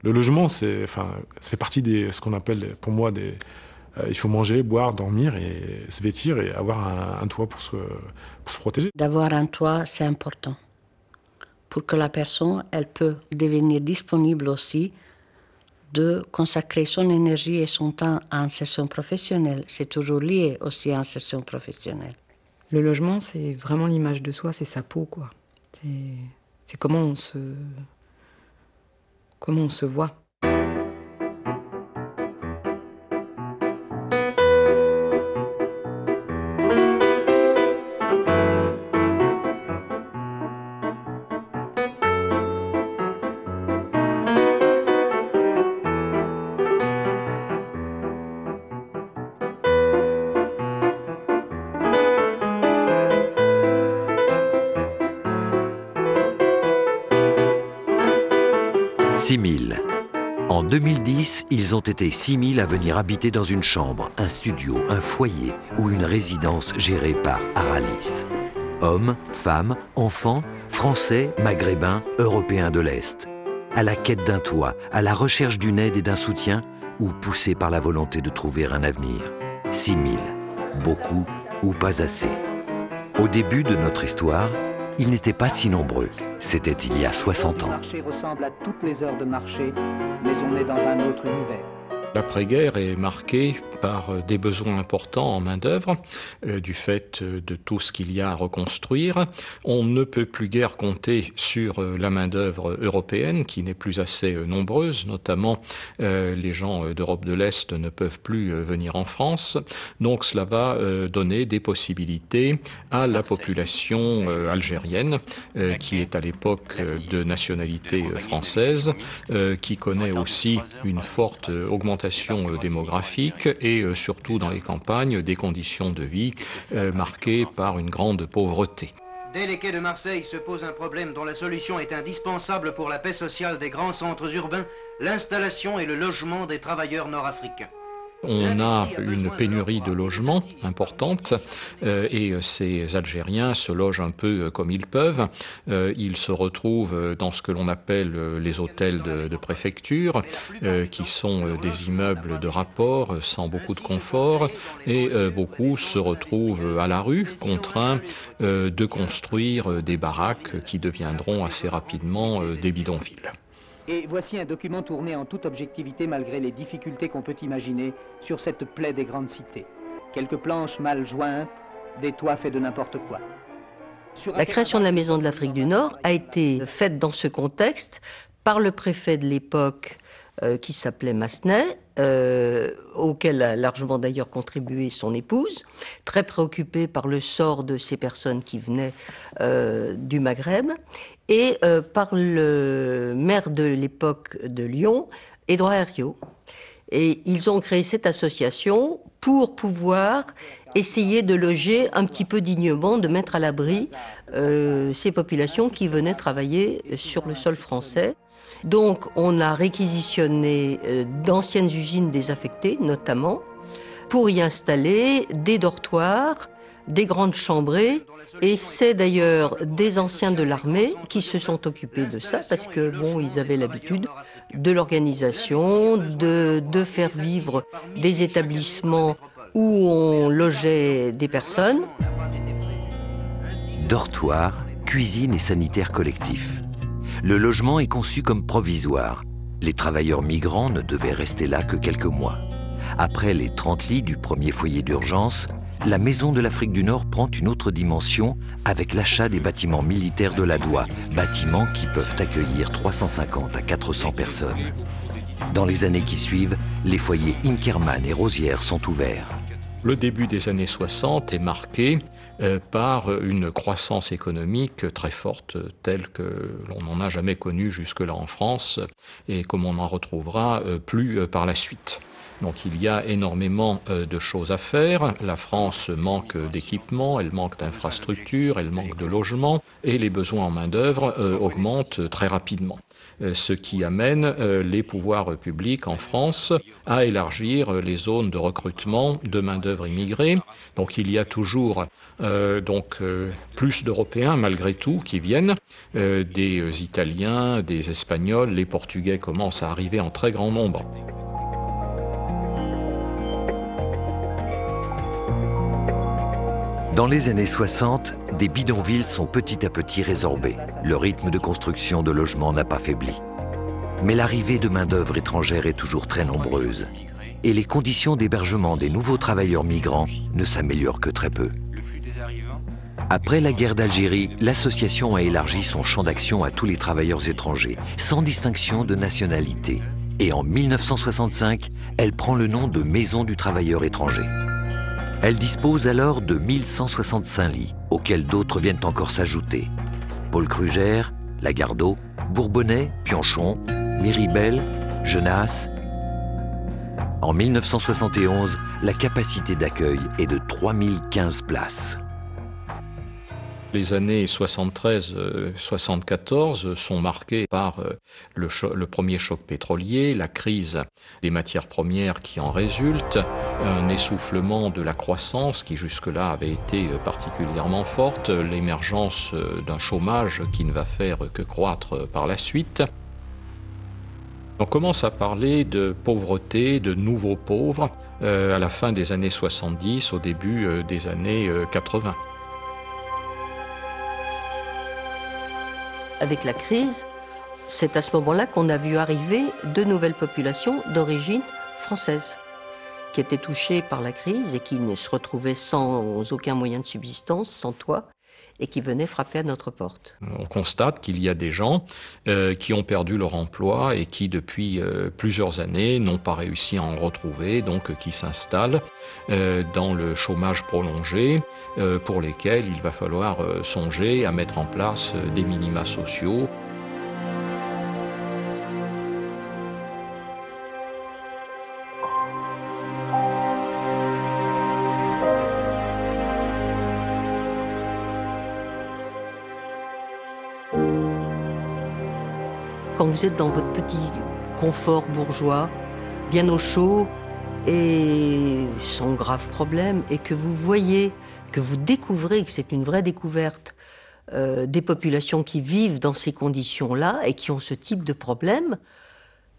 Le logement, ça fait partie ce qu'on appelle, pour moi, il faut manger, boire, dormir et se vêtir et avoir un toit pour se protéger. D'avoir un toit, c'est important. Pour que la personne, elle peut devenir disponible aussi de consacrer son énergie et son temps à l'insertion professionnelle. C'est toujours lié aussi à l'insertion professionnelle. Le logement, c'est vraiment l'image de soi, c'est sa peau, quoi. C'est comment on se voit. 6000. En 2010, ils ont été 6000 à venir habiter dans une chambre, un studio, un foyer ou une résidence gérée par Aralis. Hommes, femmes, enfants, Français, Maghrébins, Européens de l'Est. À la quête d'un toit, à la recherche d'une aide et d'un soutien, ou poussés par la volonté de trouver un avenir. 6000. Beaucoup ou pas assez. Au début de notre histoire, ils n'étaient pas si nombreux. C'était il y a 60 ans. Le marché ressemble à toutes les heures de marché, mais on est dans un autre univers. L'après-guerre est marquée par des besoins importants en main-d'œuvre, du fait de tout ce qu'il y a à reconstruire. On ne peut plus guère compter sur la main-d'œuvre européenne, qui n'est plus assez nombreuse, notamment les gens d'Europe de l'Est ne peuvent plus venir en France. Donc cela va donner des possibilités à la population algérienne, qui est à l'époque de nationalité française, qui connaît aussi une forte augmentation démographique et surtout dans les campagnes, des conditions de vie marquées par une grande pauvreté. Dès les quais de Marseille se pose un problème dont la solution est indispensable pour la paix sociale des grands centres urbains, l'installation et le logement des travailleurs nord-africains. On a une pénurie de logements importante et ces Algériens se logent un peu comme ils peuvent. Ils se retrouvent dans ce que l'on appelle les hôtels de préfecture, qui sont des immeubles de rapport sans beaucoup de confort, et beaucoup se retrouvent à la rue, contraints de construire des baraques qui deviendront assez rapidement des bidonvilles. Et voici un document tourné en toute objectivité malgré les difficultés qu'on peut imaginer sur cette plaie des grandes cités. Quelques planches mal jointes, des toits faits de n'importe quoi. La création de la Maison de l'Afrique du Nord a été faite dans ce contexte par le préfet de l'époque qui s'appelait Massenet, auquel a largement d'ailleurs contribué son épouse, très préoccupée par le sort de ces personnes qui venaient du Maghreb, et par le maire de l'époque de Lyon, Édouard Herriot. Et ils ont créé cette association pour pouvoir essayer de loger un petit peu dignement, de mettre à l'abri ces populations qui venaient travailler sur le sol français. Donc on a réquisitionné d'anciennes usines désaffectées, notamment, pour y installer des dortoirs, des grandes chambrées, et c'est d'ailleurs des anciens de l'armée qui se sont occupés de ça, parce que bon, ils avaient l'habitude de l'organisation, de faire vivre des établissements où on logeait des personnes. Dortoirs, cuisine et sanitaires collectifs. Le logement est conçu comme provisoire. Les travailleurs migrants ne devaient rester là que quelques mois. Après les 30 lits du premier foyer d'urgence, la Maison de l'Afrique du Nord prend une autre dimension avec l'achat des bâtiments militaires de la DOA, bâtiments qui peuvent accueillir 350 à 400 personnes. Dans les années qui suivent, les foyers Inkerman et Rosières sont ouverts. Le début des années 60 est marqué par une croissance économique très forte, telle que l'on n'en a jamais connue jusque-là en France, et comme on n'en retrouvera plus par la suite. Donc il y a énormément de choses à faire. La France manque d'équipements, elle manque d'infrastructures, elle manque de logements et les besoins en main-d'œuvre augmentent très rapidement. Ce qui amène les pouvoirs publics en France à élargir les zones de recrutement de main-d'œuvre immigrée. Donc il y a toujours plus d'Européens malgré tout qui viennent, des Italiens, des Espagnols, les Portugais commencent à arriver en très grand nombre. Dans les années 60, des bidonvilles sont petit à petit résorbés. Le rythme de construction de logements n'a pas faibli. Mais l'arrivée de main-d'œuvre étrangère est toujours très nombreuse. Et les conditions d'hébergement des nouveaux travailleurs migrants ne s'améliorent que très peu. Après la guerre d'Algérie, l'association a élargi son champ d'action à tous les travailleurs étrangers, sans distinction de nationalité. Et en 1965, elle prend le nom de Maison du travailleur étranger. Elle dispose alors de 1165 lits, auxquels d'autres viennent encore s'ajouter. Paul Kruger, Lagardeau, Bourbonnais, Pionchon, Miribel, Genasse. En 1971, la capacité d'accueil est de 3015 places. Les années 73-74 sont marquées par le premier choc pétrolier, la crise des matières premières qui en résulte, un essoufflement de la croissance qui jusque-là avait été particulièrement forte, l'émergence d'un chômage qui ne va faire que croître par la suite. On commence à parler de pauvreté, de nouveaux pauvres, à la fin des années 70, au début des années 80. Avec la crise, c'est à ce moment-là qu'on a vu arriver de nouvelles populations d'origine française qui étaient touchées par la crise et qui se retrouvaient sans aucun moyen de subsistance, sans toit, et qui venaient frapper à notre porte. On constate qu'il y a des gens qui ont perdu leur emploi et qui, depuis plusieurs années, n'ont pas réussi à en retrouver, donc qui s'installent dans le chômage prolongé, pour lesquels il va falloir songer à mettre en place des minima sociaux. Quand vous êtes dans votre petit confort bourgeois, bien au chaud et sans grave problème, et que vous voyez, que vous découvrez, que c'est une vraie découverte, des populations qui vivent dans ces conditions-là et qui ont ce type de problème,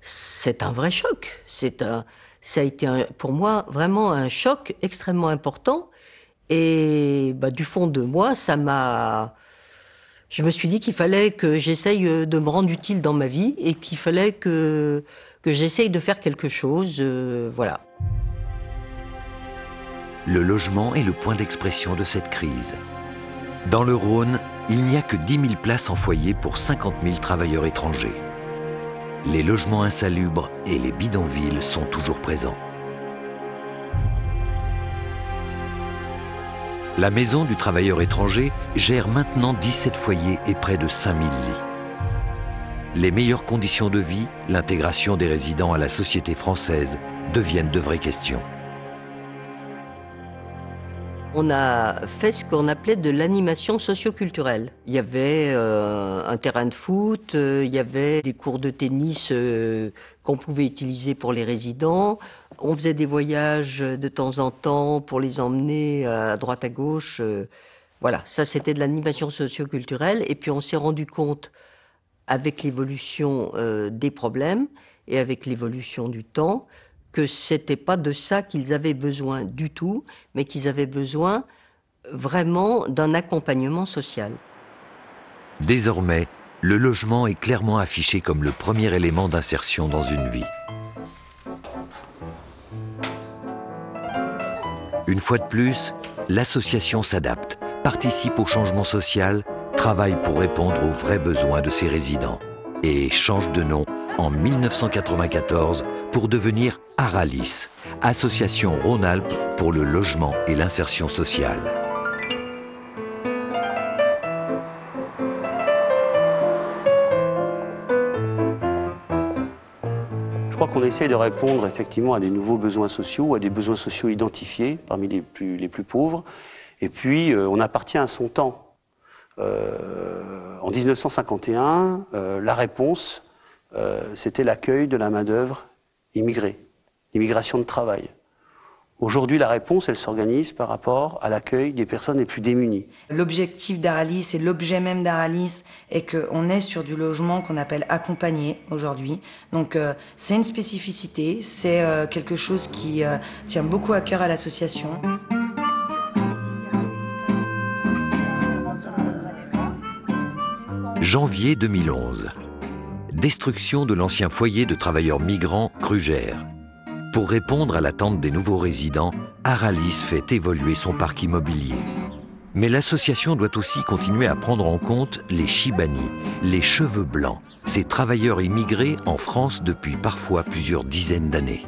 c'est un vrai choc. Ça a été pour moi vraiment un choc extrêmement important. Et du fond de moi, je me suis dit qu'il fallait que j'essaye de me rendre utile dans ma vie et qu'il fallait que j'essaye de faire quelque chose, voilà. Le logement est le point d'expression de cette crise. Dans le Rhône, il n'y a que 10 000 places en foyer pour 50 000 travailleurs étrangers. Les logements insalubres et les bidonvilles sont toujours présents. La Maison du travailleur étranger gère maintenant 17 foyers et près de 5000 lits. Les meilleures conditions de vie, l'intégration des résidents à la société française deviennent de vraies questions. On a fait ce qu'on appelait de l'animation socio-culturelle. Il y avait un terrain de foot, il y avait des cours de tennis qu'on pouvait utiliser pour les résidents. On faisait des voyages de temps en temps pour les emmener à droite à gauche. Voilà, ça c'était de l'animation socio-culturelle. Et puis on s'est rendu compte, avec l'évolution des problèmes et avec l'évolution du temps, que c'était pas de ça qu'ils avaient besoin du tout, mais qu'ils avaient besoin vraiment d'un accompagnement social. Désormais, le logement est clairement affiché comme le premier élément d'insertion dans une vie. Une fois de plus, l'association s'adapte, participe au changement social, travaille pour répondre aux vrais besoins de ses résidents et change de nom en 1994 pour devenir Aralis, Association Rhône-Alpes pour le logement et l'insertion sociale. Je crois qu'on essaie de répondre effectivement à des nouveaux besoins sociaux, à des besoins sociaux identifiés parmi les plus pauvres. Et puis, on appartient à son temps. En 1951, la réponse, c'était l'accueil de la main-d'œuvre immigrée, l'immigration de travail. Aujourd'hui, la réponse, elle s'organise par rapport à l'accueil des personnes les plus démunies. L'objectif d'Aralis et l'objet même d'Aralis est qu'on est sur du logement qu'on appelle accompagné aujourd'hui. Donc c'est une spécificité, c'est quelque chose qui tient beaucoup à cœur à l'association. Janvier 2011. Destruction de l'ancien foyer de travailleurs migrants Krugère. Pour répondre à l'attente des nouveaux résidents, Aralis fait évoluer son parc immobilier. Mais l'association doit aussi continuer à prendre en compte les Chibani, les cheveux blancs, ces travailleurs immigrés en France depuis parfois plusieurs dizaines d'années.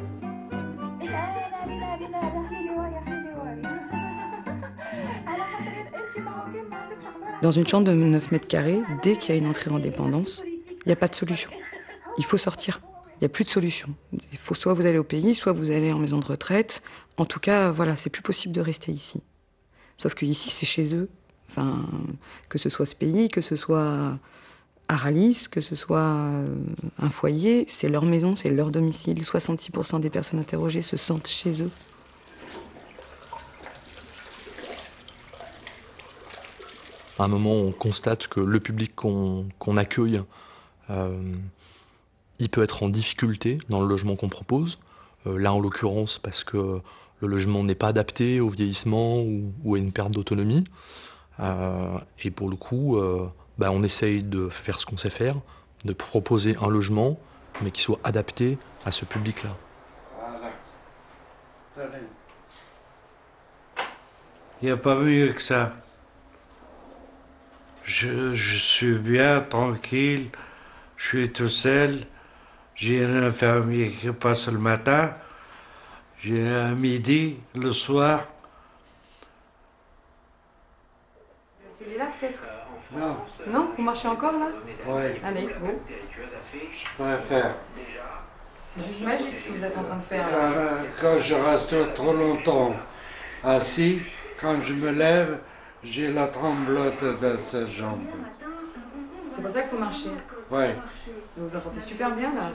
Dans une chambre de 9 mètres carrés, dès qu'il y a une entrée en dépendance, il n'y a pas de solution. Il faut sortir. Il n'y a plus de solution. Il faut soit vous allez au pays, soit vous allez en maison de retraite. En tout cas, voilà, c'est plus possible de rester ici. Sauf que ici, c'est chez eux. Enfin, que ce soit ce pays, que ce soit Aralis, que ce soit un foyer, c'est leur maison, c'est leur domicile. 66% des personnes interrogées se sentent chez eux. À un moment, on constate que le public qu'on accueille, il peut être en difficulté dans le logement qu'on propose. Là, en l'occurrence, parce que le logement n'est pas adapté au vieillissement ou à une perte d'autonomie. Et pour le coup, on essaye de faire ce qu'on sait faire, de proposer un logement, mais qui soit adapté à ce public-là. Il n'y a pas mieux que ça. Je suis bien, tranquille, je suis tout seul. J'ai un infirmier qui passe le matin, j'ai un midi, le soir. C'est là peut-être? Non. Non, vous marchez encore là? Oui. Allez, go. Je préfère. C'est juste magique ce que vous êtes en train de faire là. Quand je reste trop longtemps assis, quand je me lève, j'ai la tremblote dans cette jambe. C'est pour ça qu'il faut marcher. Oui. Vous vous en sentez super bien là.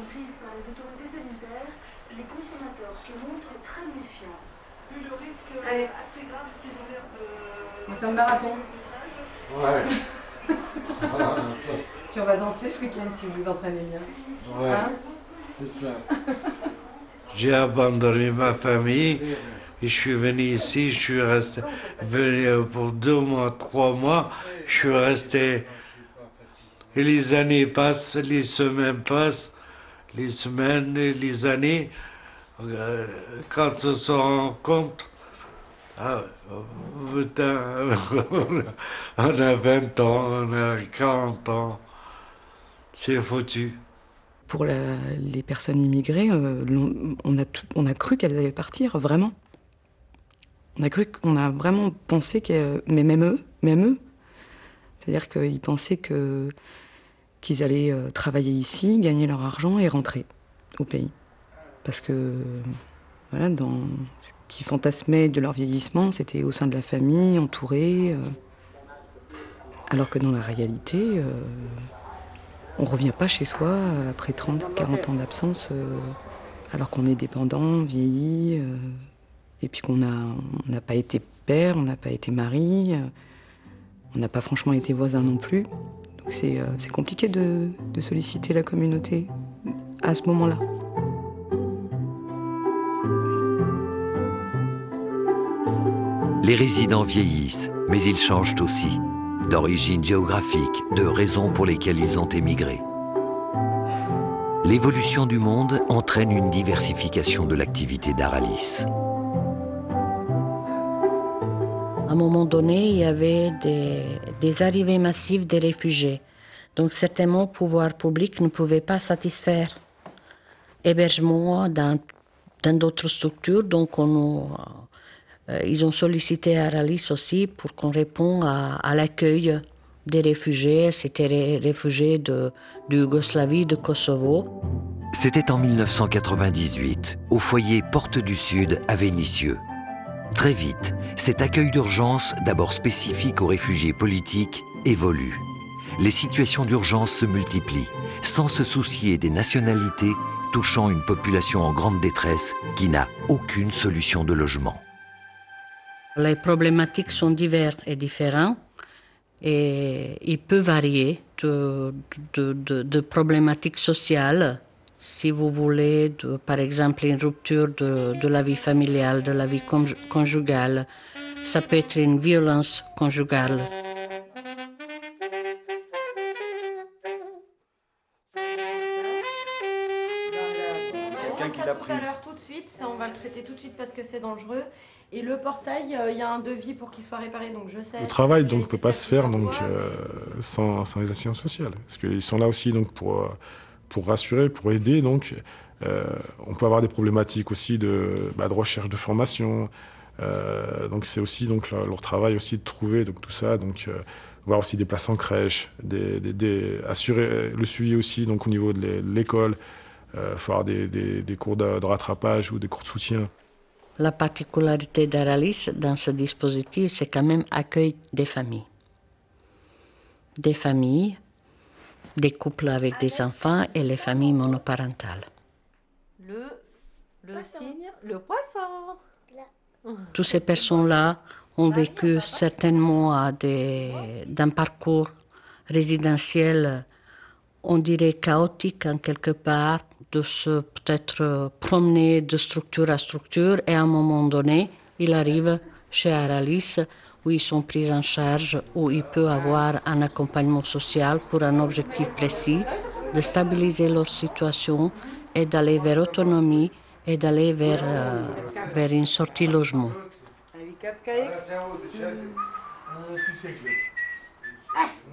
Allez. On va faire un marathon. Ouais. Puis on va danser ce week-end si vous vous entraînez bien. Ouais. Hein? C'est ça. J'ai abandonné ma famille et je suis venu ici. Je suis resté venu pour 2 mois, 3 mois. Je suis resté. Et les années passent, les semaines passent, les semaines et les années. Quand on se rend compte, ah, putain, on a 20 ans, on a 40 ans, c'est foutu. Pour les personnes immigrées, on a cru qu'elles allaient partir, vraiment. On a vraiment pensé que, mais même eux, c'est-à-dire qu'ils pensaient qu'ils allaient travailler ici, gagner leur argent et rentrer au pays. Parce que, voilà, dans ce qu'ils fantasmaient de leur vieillissement, c'était au sein de la famille, entouré. Alors que dans la réalité, on ne revient pas chez soi après 30, 40 ans d'absence, alors qu'on est dépendant, vieilli, et puis qu'on n'a pas été père, on n'a pas été mari, on n'a pas franchement été voisin non plus. Donc c'est compliqué de solliciter la communauté à ce moment-là. Les résidents vieillissent, mais ils changent aussi, d'origine géographique, de raisons pour lesquelles ils ont émigré. L'évolution du monde entraîne une diversification de l'activité d'Aralis. À un moment donné, il y avait des arrivées massives des réfugiés. Donc certainement, le pouvoir public ne pouvait pas satisfaire l'hébergement dans d'autres structures. Donc ils ont sollicité Aralis aussi pour qu'on réponde à l'accueil des réfugiés. C'était les réfugiés de Yougoslavie, de Kosovo. C'était en 1998, au foyer Porte du Sud à Vénissieux. Très vite, cet accueil d'urgence, d'abord spécifique aux réfugiés politiques, évolue. Les situations d'urgence se multiplient, sans se soucier des nationalités, touchant une population en grande détresse qui n'a aucune solution de logement. Les problématiques sont diverses et différentes et il peut varier de problématiques sociales. Si vous voulez, par exemple, une rupture de la vie familiale, de la vie conjugale, ça peut être une violence conjugale. Qui l'a pris tout à l'heure tout de suite, ça on va le traiter tout de suite parce que c'est dangereux. Et le portail, il y a un devis pour qu'il soit réparé, donc je sais. Le travail donc ne peut pas se faire donc sans les assistantes sociales, parce qu'ils sont là aussi donc pour rassurer, pour aider. Donc on peut avoir des problématiques aussi de recherche de formation. Donc c'est aussi donc leur travail aussi de trouver donc tout ça, donc voir aussi des places en crèche, assurer le suivi aussi donc au niveau de l'école. Faut avoir des cours de rattrapage ou des cours de soutien. La particularité d'Aralis dans ce dispositif, c'est quand même accueil des familles. Des familles, des couples avec des enfants et les familles monoparentales. Le cygne, le poisson. Toutes ces personnes-là ont vécu certainement d'un parcours résidentiel, on dirait chaotique en quelque part, de se peut-être promener de structure à structure et à un moment donné, il arrive chez Aralis où ils sont pris en charge, où il peut avoir un accompagnement social pour un objectif précis, de stabiliser leur situation et d'aller vers l'autonomie et d'aller vers une sortie logement.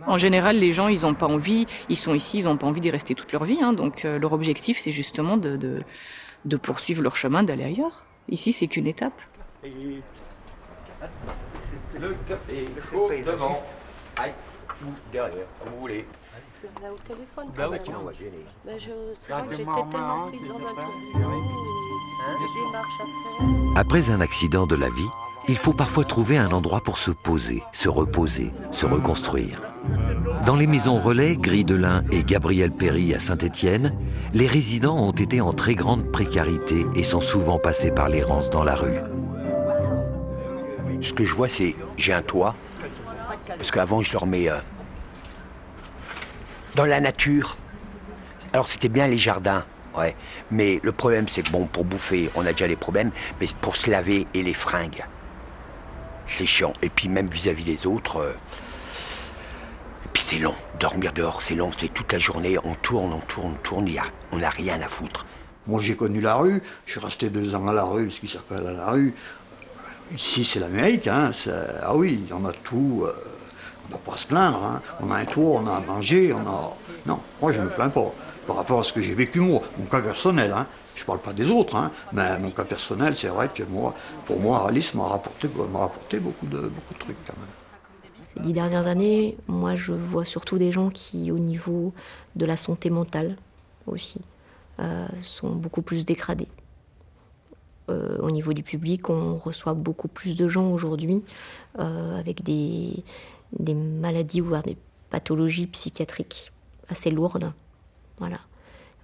En général, les gens, ils n'ont pas envie, ils sont ici, ils n'ont pas envie d'y rester toute leur vie. Donc leur objectif, c'est justement de poursuivre leur chemin, d'aller ailleurs. Ici, c'est qu'une étape. Le café chaud devant. Aïe, ou derrière, comme vous voulez. Je vais au téléphone. Ben oui, sinon on va gêner. C'est vrai que j'étais tellement prise dans un tourbillon, des démarches à faire. Après un accident de la vie, il faut parfois trouver un endroit pour se poser, se reposer, se reconstruire. Dans les maisons relais, Gris de Lin et Gabriel Péry à Saint-Étienne, les résidents ont été en très grande précarité et sont souvent passés par l'errance dans la rue. Ce que je vois, c'est j'ai un toit, parce qu'avant je dormais dans la nature. Alors c'était bien les jardins, ouais. Mais le problème, c'est que bon, pour bouffer, on a déjà les problèmes, mais pour se laver et les fringues, c'est chiant. Et puis même vis-à-vis des autres, et puis c'est long. Dormir dehors, c'est long. C'est toute la journée, on tourne, on n'a rien à foutre. Moi, j'ai connu la rue. Je suis resté 2 ans à la rue, ce qui s'appelle la rue. Ici, c'est l'Amérique. Hein. Ah oui, on a tout. On ne doit pas se plaindre. Hein. On a un toit, on a à manger, on a... Non, moi, je ne me plains pas. Par rapport à ce que j'ai vécu, moi, mon cas personnel. Hein. Je ne parle pas des autres, hein. Mais mon cas personnel, c'est vrai que moi, pour moi, Aralis m'a rapporté beaucoup de trucs quand même. Ces 10 dernières années, moi, je vois surtout des gens qui, au niveau de la santé mentale aussi, sont beaucoup plus dégradés. Au niveau du public, on reçoit beaucoup plus de gens aujourd'hui avec des maladies ou des pathologies psychiatriques assez lourdes, voilà,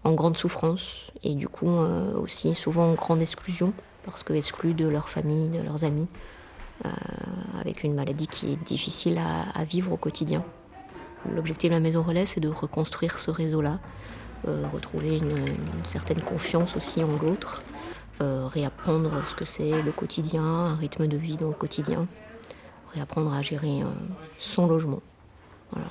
en grande souffrance et du coup aussi souvent en grande exclusion parce que exclus de leur famille, de leurs amis, avec une maladie qui est difficile à vivre au quotidien. L'objectif de la Maison Relais, c'est de reconstruire ce réseau-là, retrouver une certaine confiance aussi en l'autre, réapprendre ce que c'est le quotidien, un rythme de vie dans le quotidien, réapprendre à gérer son logement. Voilà.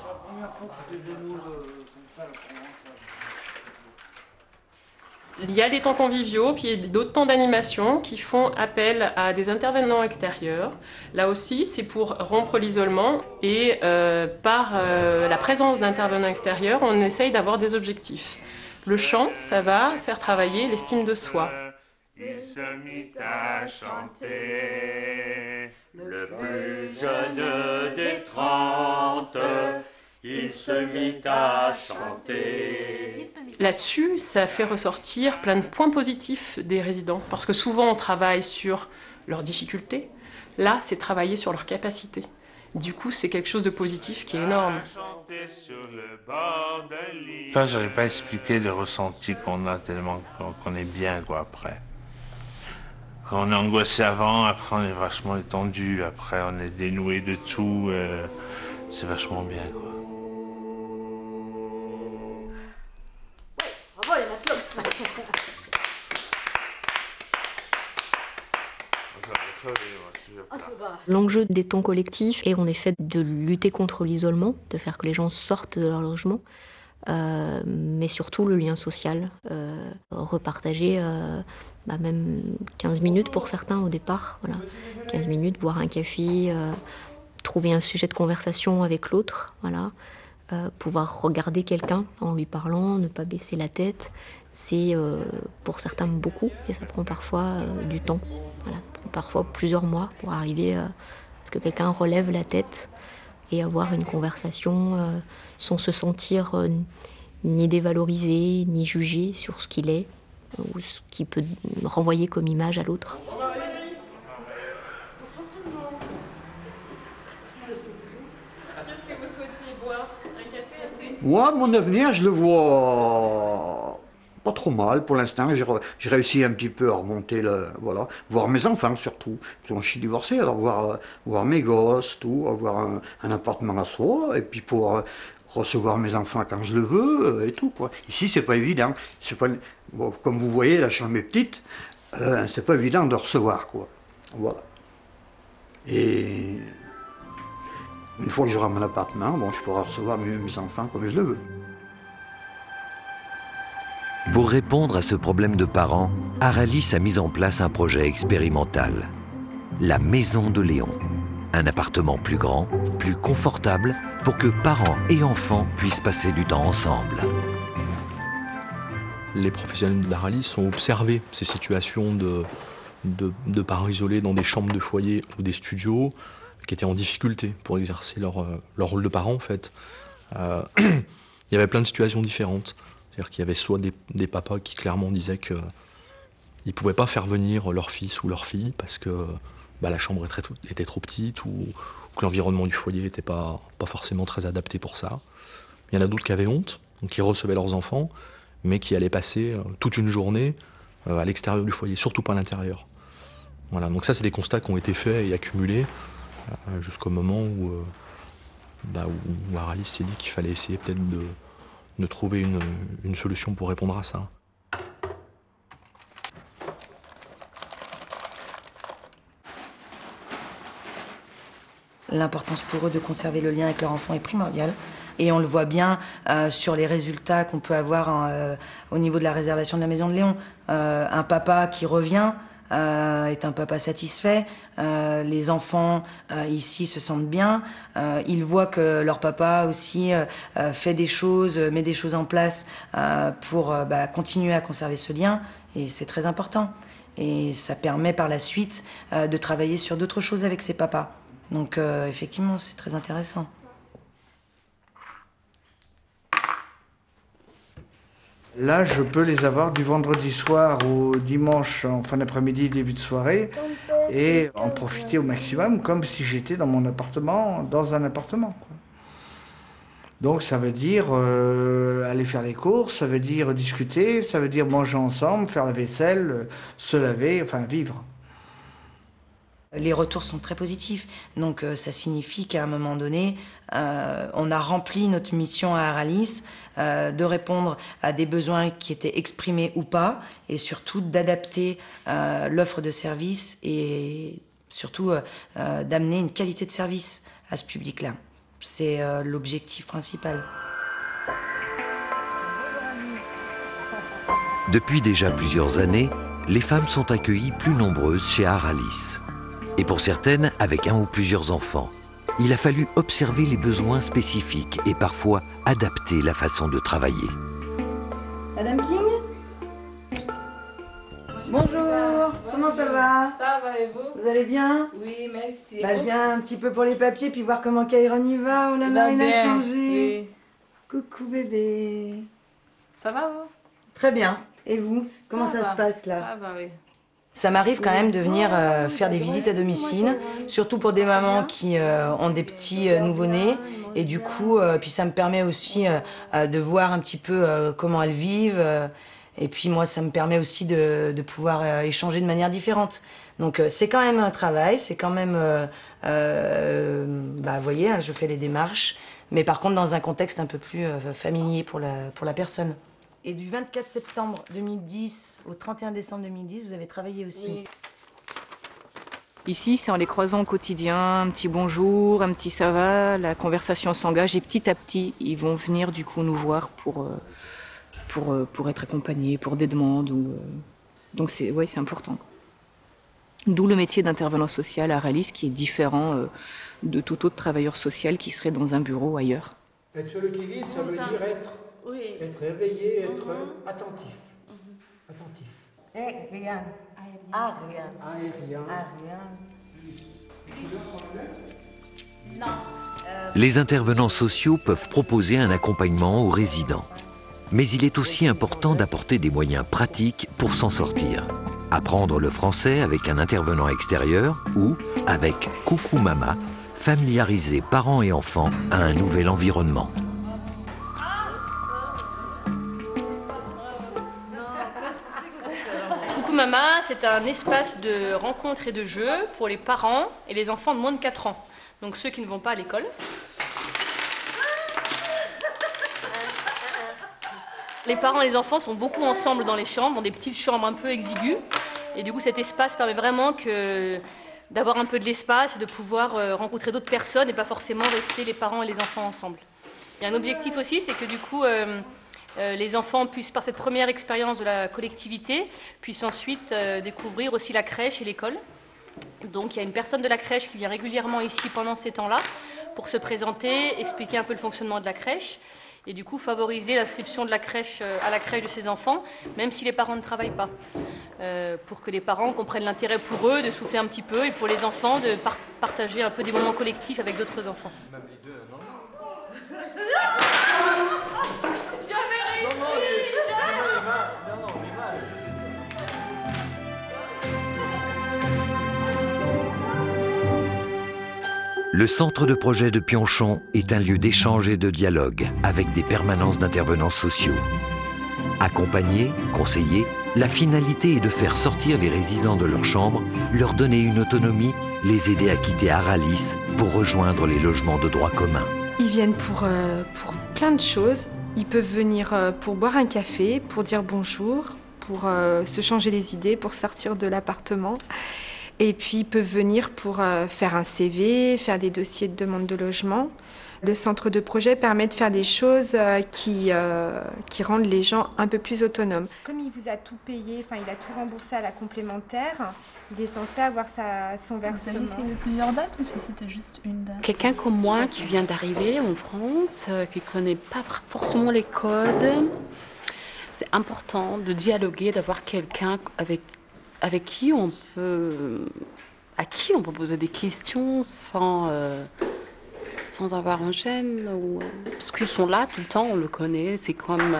Il y a des temps conviviaux, puis il y a d'autres temps d'animation qui font appel à des intervenants extérieurs. Là aussi, c'est pour rompre l'isolement et par la présence d'intervenants extérieurs, on essaye d'avoir des objectifs. Le chant, ça va faire travailler l'estime de soi. Il se mit à chanter, le plus jeune des 30, il se mit à chanter. Là-dessus, ça fait ressortir plein de points positifs des résidents, parce que souvent on travaille sur leurs difficultés. Là, c'est travailler sur leurs capacités. Du coup, c'est quelque chose de positif qui est énorme. Enfin, j'arrive pas à expliquer le ressenti qu'on a tellement qu'on est bien, quoi, après. Quand on est angoissé avant, après on est vachement détendu, après on est dénoué de tout, c'est vachement bien, quoi. Bravo, les matelots. L'enjeu des temps collectifs est en effet de lutter contre l'isolement, de faire que les gens sortent de leur logement, mais surtout le lien social, repartager même 15 minutes pour certains au départ, voilà. 15 minutes, boire un café, trouver un sujet de conversation avec l'autre, voilà. Pouvoir regarder quelqu'un en lui parlant, ne pas baisser la tête, c'est pour certains beaucoup et ça prend parfois du temps. Voilà, ça prend parfois plusieurs mois pour arriver à ce que quelqu'un relève la tête et avoir une conversation sans se sentir ni dévalorisé, ni jugé sur ce qu'il est ou ce qu'il peut renvoyer comme image à l'autre. Moi, mon avenir, je le vois pas trop mal pour l'instant. J'ai réussi un petit peu à remonter, voilà, voir mes enfants surtout. Parce que moi, je suis divorcé, alors voir mes gosses, tout, avoir un appartement à soi, et puis pour recevoir mes enfants quand je le veux, et tout, quoi. Ici, c'est pas évident. C'est pas, bon, comme vous voyez, la chambre est petite, c'est pas évident de recevoir, quoi. Voilà. Et une fois que j'aurai mon appartement, bon, je pourrai recevoir mes enfants comme je le veux. Pour répondre à ce problème de parents, Aralis a mis en place un projet expérimental. La Maison de Léon. Un appartement plus grand, plus confortable, pour que parents et enfants puissent passer du temps ensemble. Les professionnels d'Aralis ont observé ces situations de parents isolés dans des chambres de foyer ou des studios, qui étaient en difficulté pour exercer leur rôle de parent, en fait. Il y avait plein de situations différentes. C'est-à-dire qu'il y avait soit des papas qui clairement disaient qu'ils ne pouvaient pas faire venir leur fils ou leur fille parce que la chambre était trop petite ou que l'environnement du foyer n'était pas forcément très adapté pour ça. Il y en a d'autres qui avaient honte, donc qui recevaient leurs enfants, mais qui allaient passer toute une journée à l'extérieur du foyer, surtout pas à l'intérieur. Voilà, donc ça, c'est des constats qui ont été faits et accumulés jusqu'au moment où Aralis s'est dit qu'il fallait essayer peut-être de trouver une solution pour répondre à ça. L'importance pour eux de conserver le lien avec leur enfant est primordiale. Et on le voit bien sur les résultats qu'on peut avoir au niveau de la réservation de la Maison de Léon. Un papa qui revient est un papa satisfait. Les enfants ici se sentent bien. Ils voient que leur papa aussi fait des choses, met des choses en place pour continuer à conserver ce lien. Et c'est très important. Et ça permet par la suite de travailler sur d'autres choses avec ses papas. Donc effectivement, c'est très intéressant. Là, je peux les avoir du vendredi soir au dimanche en fin d'après-midi, début de soirée, et en profiter au maximum, comme si j'étais dans mon appartement, dans un appartement, quoi. Donc ça veut dire aller faire les courses, ça veut dire discuter, ça veut dire manger ensemble, faire la vaisselle, se laver, enfin vivre. Les retours sont très positifs, donc ça signifie qu'à un moment donné, on a rempli notre mission à Aralis, de répondre à des besoins qui étaient exprimés ou pas, et surtout d'adapter l'offre de service et surtout d'amener une qualité de service à ce public-là. C'est l'objectif principal. Depuis déjà plusieurs années, les femmes sont accueillies plus nombreuses chez Aralis. Et pour certaines, avec un ou plusieurs enfants. Il a fallu observer les besoins spécifiques et parfois adapter la façon de travailler. Madame King ? Bonjour, comment ça va? Ça va et vous? Vous allez bien? Oui, merci. Bah, je viens un petit peu pour les papiers puis voir comment Kairon y va. Oh, la marine a changé. Oui. Coucou bébé. Ça va vous? Très bien. Et vous? Comment ça va. se passe là? Ça va, oui. Ça m'arrive quand même de venir faire des visites à domicile, surtout pour des mamans qui ont des petits nouveau-nés. Et du coup, puis ça me permet aussi de voir un petit peu comment elles vivent. Et puis moi, ça me permet aussi de pouvoir échanger de manière différente. Donc c'est quand même un travail, c'est quand même... vous voyez, hein, je fais les démarches. Mais par contre, dans un contexte un peu plus familier pour la personne. Et du 24 septembre 2010 au 31 décembre 2010, vous avez travaillé aussi. Oui. Ici, c'est en les croisant au quotidien, un petit bonjour, un petit ça va, la conversation s'engage et petit à petit, ils vont venir du coup nous voir pour être accompagnés, pour des demandes. Donc c'est important. D'où le métier d'intervenant social à Aralis qui est différent de tout autre travailleur social qui serait dans un bureau ailleurs. Être sur le qui-vive, ça veut dire être réveillé, être attentif. Attentif. Ariane. Non. Les intervenants sociaux peuvent proposer un accompagnement aux résidents. Mais il est aussi important d'apporter des moyens pratiques pour s'en sortir. Apprendre le français avec un intervenant extérieur ou, avec Coucou Mama, familiariser parents et enfants à un nouvel environnement. Coucou Mama, c'est un espace de rencontre et de jeu pour les parents et les enfants de moins de 4 ans. Donc ceux qui ne vont pas à l'école. Les parents et les enfants sont beaucoup ensemble dans les chambres, dans des petites chambres un peu exiguës. Et du coup, cet espace permet vraiment d'avoir un peu de l'espace et de pouvoir rencontrer d'autres personnes et pas forcément rester les parents et les enfants ensemble. Il y a un objectif aussi, c'est que du coup, les enfants puissent, par cette première expérience de la collectivité, puissent ensuite découvrir aussi la crèche et l'école. Donc il y a une personne de la crèche qui vient régulièrement ici pendant ces temps-là pour se présenter, expliquer un peu le fonctionnement de la crèche et du coup favoriser l'inscription de la crèche à la crèche de ses enfants, même si les parents ne travaillent pas, pour que les parents comprennent l'intérêt pour eux de souffler un petit peu et pour les enfants de partager un peu des moments collectifs avec d'autres enfants. Même les deux, non? Le centre de projet de Pionchon est un lieu d'échange et de dialogue avec des permanences d'intervenants sociaux. Accompagner, conseiller, la finalité est de faire sortir les résidents de leur chambre, leur donner une autonomie, les aider à quitter Aralis pour rejoindre les logements de droit commun. Ils viennent pour plein de choses. Ils peuvent venir pour boire un café, pour dire bonjour, pour se changer les idées, pour sortir de l'appartement. Et puis ils peuvent venir pour faire un CV, faire des dossiers de demande de logement. Le centre de projet permet de faire des choses qui rendent les gens un peu plus autonomes. Comme il vous a tout payé, enfin il a tout remboursé à la complémentaire, il est censé avoir son versement. Vous avez essayé de plusieurs dates ou si c'était juste une date? Quelqu'un comme moi qui vient d'arriver en France, qui ne connaît pas forcément les codes, c'est important de dialoguer, d'avoir quelqu'un avec qui on peut poser des questions sans avoir un gêne. Parce qu'ils sont là tout le temps, on le connaît, c'est comme,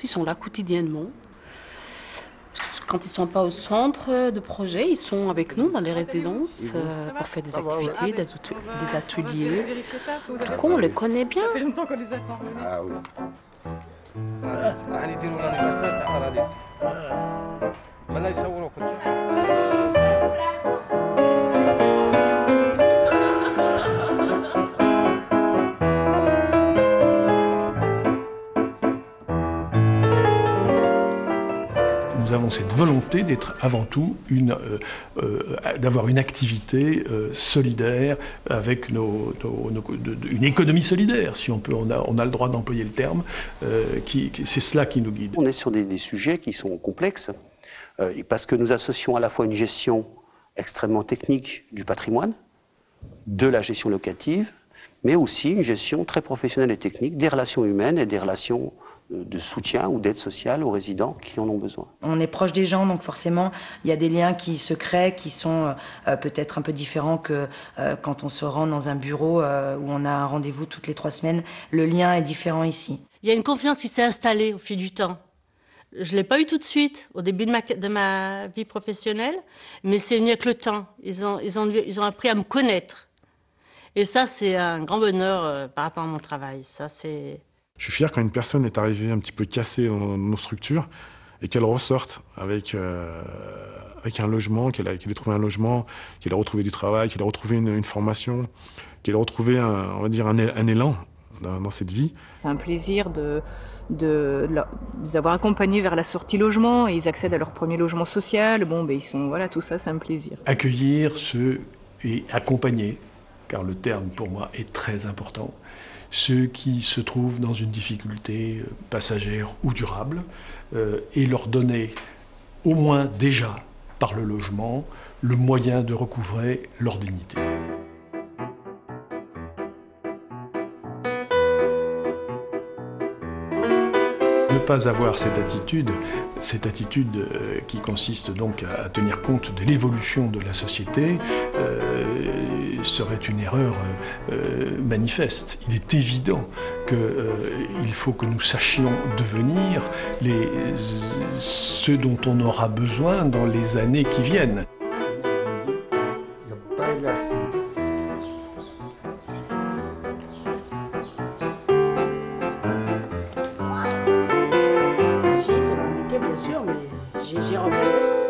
ils sont là quotidiennement. Quand ils ne sont pas au centre de projet, ils sont avec nous dans les résidences pour faire des activités, des ateliers. Du coup, on les connaît bien. Ça fait longtemps qu'on les attend. Ah oui. يديروا لانيفرسير تاع راديس مالا يصوروا كل Nous avons cette volonté d'être avant tout d'avoir une activité solidaire avec une économie solidaire, si on peut, on a le droit d'employer le terme, c'est cela qui nous guide. On est sur des sujets qui sont complexes, parce que nous associons à la fois une gestion extrêmement technique du patrimoine, de la gestion locative, mais aussi une gestion très professionnelle et technique des relations humaines et des relations de soutien ou d'aide sociale aux résidents qui en ont besoin. On est proche des gens, donc forcément, il y a des liens qui se créent, qui sont peut-être un peu différents que quand on se rend dans un bureau où on a un rendez-vous toutes les 3 semaines. Le lien est différent ici. Il y a une confiance qui s'est installée au fil du temps. Je ne l'ai pas eu tout de suite, au début de ma vie professionnelle, mais c'est venu avec le temps. Ils ont appris à me connaître. Et ça, c'est un grand bonheur par rapport à mon travail. Ça, c'est... Je suis fier quand une personne est arrivée un petit peu cassée dans nos structures et qu'elle ressorte avec un logement, qu'elle ait trouvé un logement, qu'elle ait retrouvé du travail, qu'elle ait retrouvé une formation, qu'elle ait retrouvé un élan dans cette vie. C'est un plaisir de les avoir accompagnés vers la sortie logement et ils accèdent à leur premier logement social. Bon, ils sont, voilà, tout ça, c'est un plaisir. Accueillir ceux et accompagner, car le terme pour moi est très important, ceux qui se trouvent dans une difficulté passagère ou durable, et leur donner, au moins déjà par le logement, le moyen de recouvrer leur dignité. Ne pas avoir cette attitude qui consiste donc à tenir compte de l'évolution de la société, serait une erreur manifeste. Il est évident qu'il faut que nous sachions devenir ceux dont on aura besoin dans les années qui viennent. Bien sûr, mais j'ai remarqué.